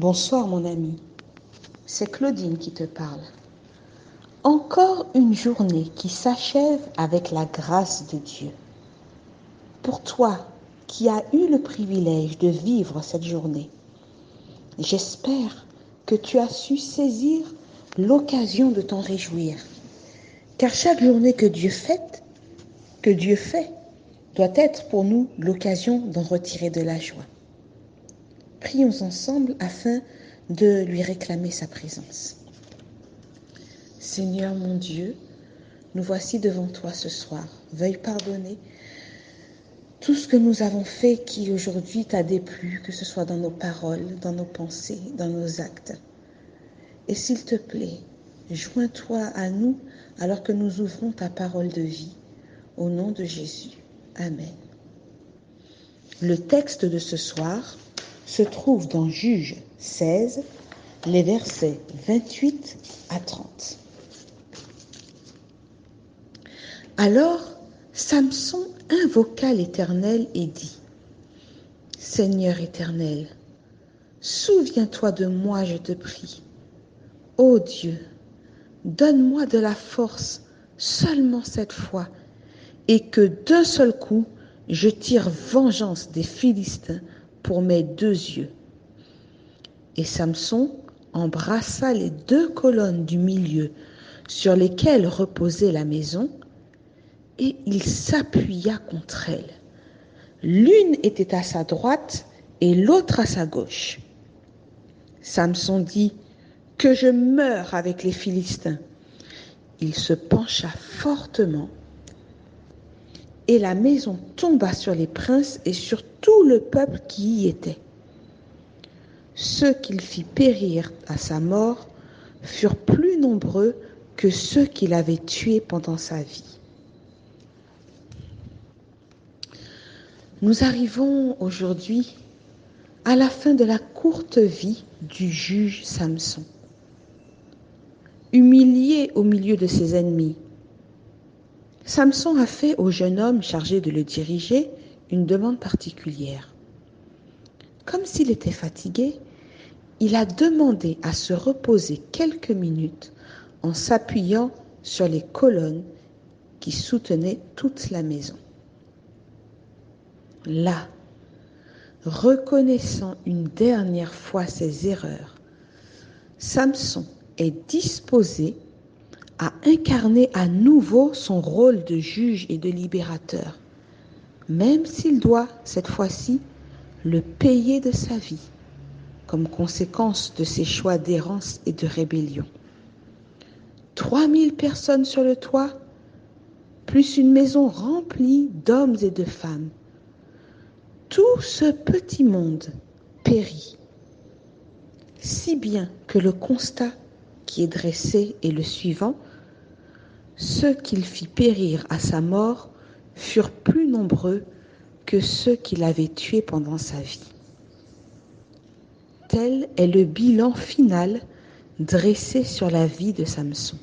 Bonsoir mon ami, c'est Claudine qui te parle. Encore une journée qui s'achève avec la grâce de Dieu. Pour toi qui as eu le privilège de vivre cette journée, j'espère que tu as su saisir l'occasion de t'en réjouir. Car chaque journée que Dieu fait, doit être pour nous l'occasion d'en retirer de la joie. Prions ensemble afin de lui réclamer sa présence. Seigneur mon Dieu, nous voici devant toi ce soir. Veuille pardonner tout ce que nous avons fait qui aujourd'hui t'a déplu, que ce soit dans nos paroles, dans nos pensées, dans nos actes. Et s'il te plaît, joins-toi à nous alors que nous ouvrons ta parole de vie. Au nom de Jésus. Amen. Le texte de ce soir se trouve dans Juges 16, les versets 28 à 30. Alors, Samson invoqua l'Éternel et dit : « Seigneur éternel, souviens-toi de moi, je te prie. Ô Dieu, donne-moi de la force seulement cette fois, et que d'un seul coup, je tire vengeance des Philistins pour mes 2 yeux. » Et Samson embrassa les 2 colonnes du milieu sur lesquelles reposait la maison, et il s'appuya contre elles. L'une était à sa droite et l'autre à sa gauche. Samson dit : « Que je meure avec les Philistins. » Il se pencha fortement et la maison tomba sur les princes et sur tout le peuple qui y était. Ceux qu'il fit périr à sa mort furent plus nombreux que ceux qu'il avait tués pendant sa vie. Nous arrivons aujourd'hui à la fin de la courte vie du juge Samson. Humilié au milieu de ses ennemis, Samson a fait au jeune homme chargé de le diriger une demande particulière. Comme s'il était fatigué, il a demandé à se reposer quelques minutes en s'appuyant sur les colonnes qui soutenaient toute la maison. Là, reconnaissant une dernière fois ses erreurs, Samson est disposé à incarner à nouveau son rôle de juge et de libérateur, même s'il doit, cette fois-ci, le payer de sa vie, comme conséquence de ses choix d'errance et de rébellion. 3000 personnes sur le toit, plus une maison remplie d'hommes et de femmes. Tout ce petit monde périt, si bien que le constat qui est dressé est le suivant : ceux qu'il fit périr à sa mort furent plus nombreux que ceux qu'il avait tués pendant sa vie. Tel est le bilan final dressé sur la vie de Samson.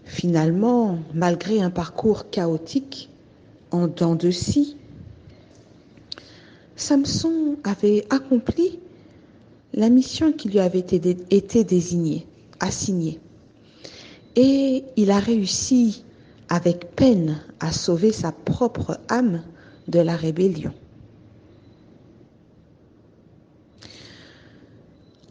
Finalement, malgré un parcours chaotique, en dents de scie, Samson avait accompli la mission qui lui avait été assignée. Et il a réussi avec peine à sauver sa propre âme de la rébellion.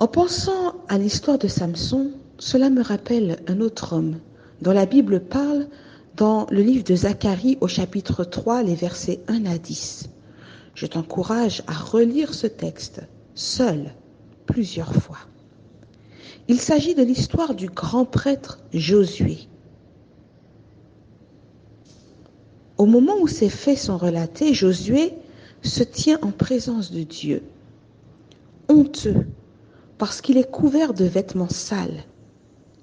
En pensant à l'histoire de Samson, cela me rappelle un autre homme dont la Bible parle dans le livre de Zacharie au chapitre 3, les versets 1 à 10. Je t'encourage à relire ce texte, seul, plusieurs fois. Il s'agit de l'histoire du grand prêtre Josué. Au moment où ces faits sont relatés, Josué se tient en présence de Dieu, honteux, parce qu'il est couvert de vêtements sales.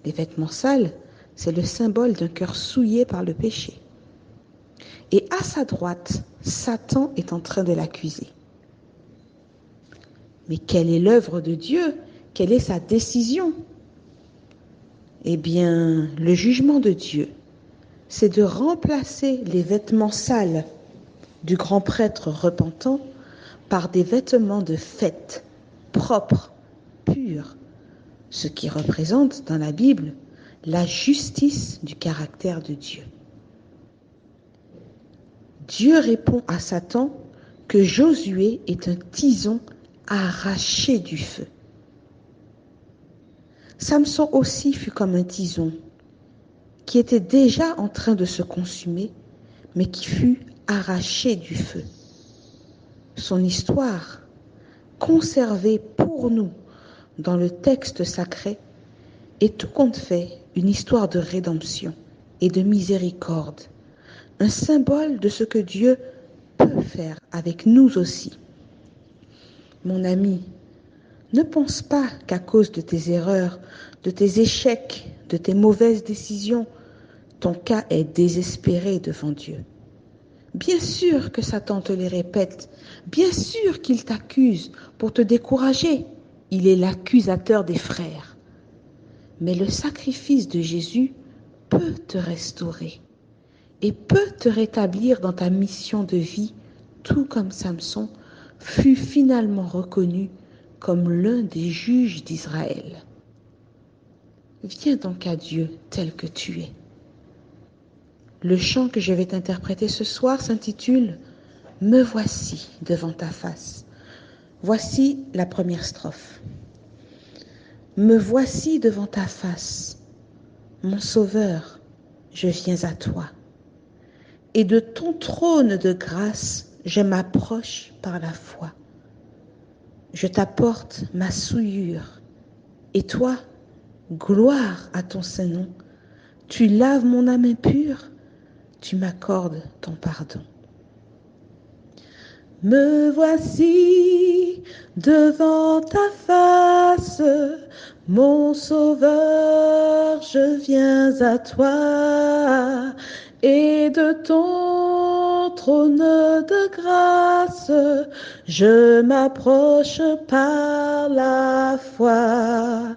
Les vêtements sales, c'est le symbole d'un cœur souillé par le péché. Et à sa droite, Satan est en train de l'accuser. Mais quelle est l'œuvre de Dieu ? Quelle est sa décision ? Eh bien, le jugement de Dieu, c'est de remplacer les vêtements sales du grand prêtre repentant par des vêtements de fête, propres, purs, ce qui représente dans la Bible la justice du caractère de Dieu. Dieu répond à Satan que Josué est un tison arraché du feu. Samson aussi fut comme un tison qui était déjà en train de se consumer, mais qui fut arraché du feu. Son histoire, conservée pour nous dans le texte sacré, est tout compte fait une histoire de rédemption et de miséricorde, un symbole de ce que Dieu peut faire avec nous aussi. Mon ami, ne pense pas qu'à cause de tes erreurs, de tes échecs, de tes mauvaises décisions, ton cas est désespéré devant Dieu. Bien sûr que Satan te les répète, bien sûr qu'il t'accuse pour te décourager. Il est l'accusateur des frères. Mais le sacrifice de Jésus peut te restaurer et peut te rétablir dans ta mission de vie, tout comme Samson fut finalement reconnu comme l'un des juges d'Israël. Viens donc à Dieu tel que tu es. Le chant que je vais t'interpréter ce soir s'intitule « Me voici devant ta face ». Voici la première strophe. Me voici devant ta face, mon Sauveur, je viens à toi. Et de ton trône de grâce, je m'approche par la foi. Je t'apporte ma souillure, et toi, gloire à ton saint nom, tu laves mon âme impure, tu m'accordes ton pardon. Me voici devant ta face, mon Sauveur, je viens à toi, et de ton trône de grâce, je m'approche par la foi.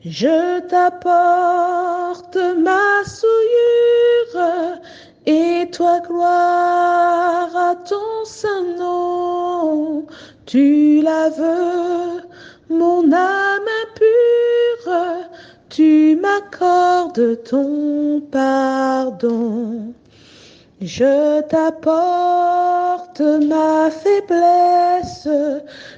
Je t'apporte ma souillure, et toi, gloire à ton saint nom. Tu laves mon âme impure, tu m'accordes ton pardon. Je t'apporte ma faiblesse,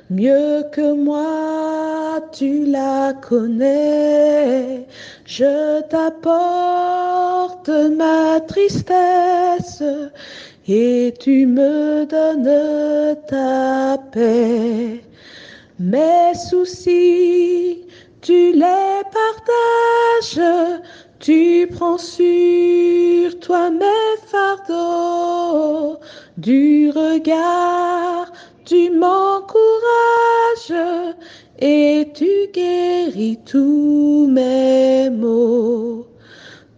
mieux que moi tu la connais. Je t'apporte ma tristesse et tu me donnes ta paix. Mes soucis, tu les partages, tu prends sur toi mes fardeaux. Du regard, tu m'encourages et tu guéris tous mes maux.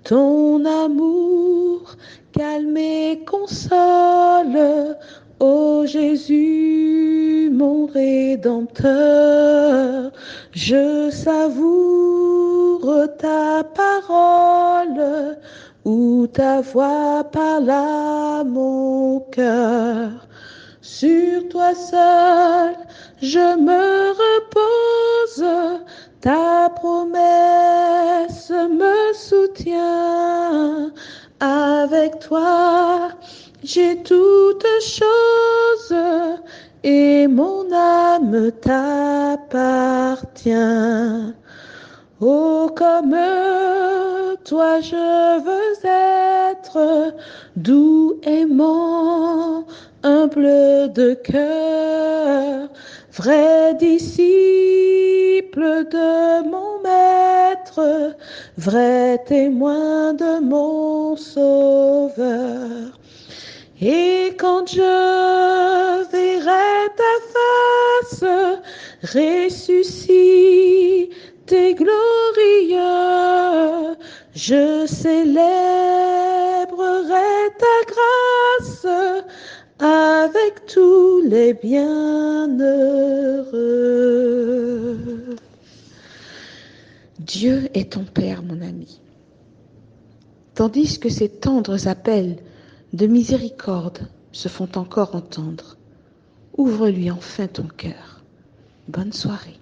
Ton amour calme et console, ô Jésus, mon Rédempteur. Je savoure ta parole, où ta voix parle à mon cœur. Sur toi seul, je me repose, ta promesse me soutient. Avec toi, j'ai toutes choses et mon âme t'appartient. Oh, comme toi je veux être, doux, aimant, humble de cœur, vrai disciple de mon maître, vrai témoin de mon sauveur. Et quand je verrai ta face ressuscité et glorieux, je célébrerai ta grâce avec tous les bienheureux. Dieu est ton Père, mon ami. Tandis que ses tendres appels de miséricorde se font encore entendre. Ouvre-lui enfin ton cœur. Bonne soirée.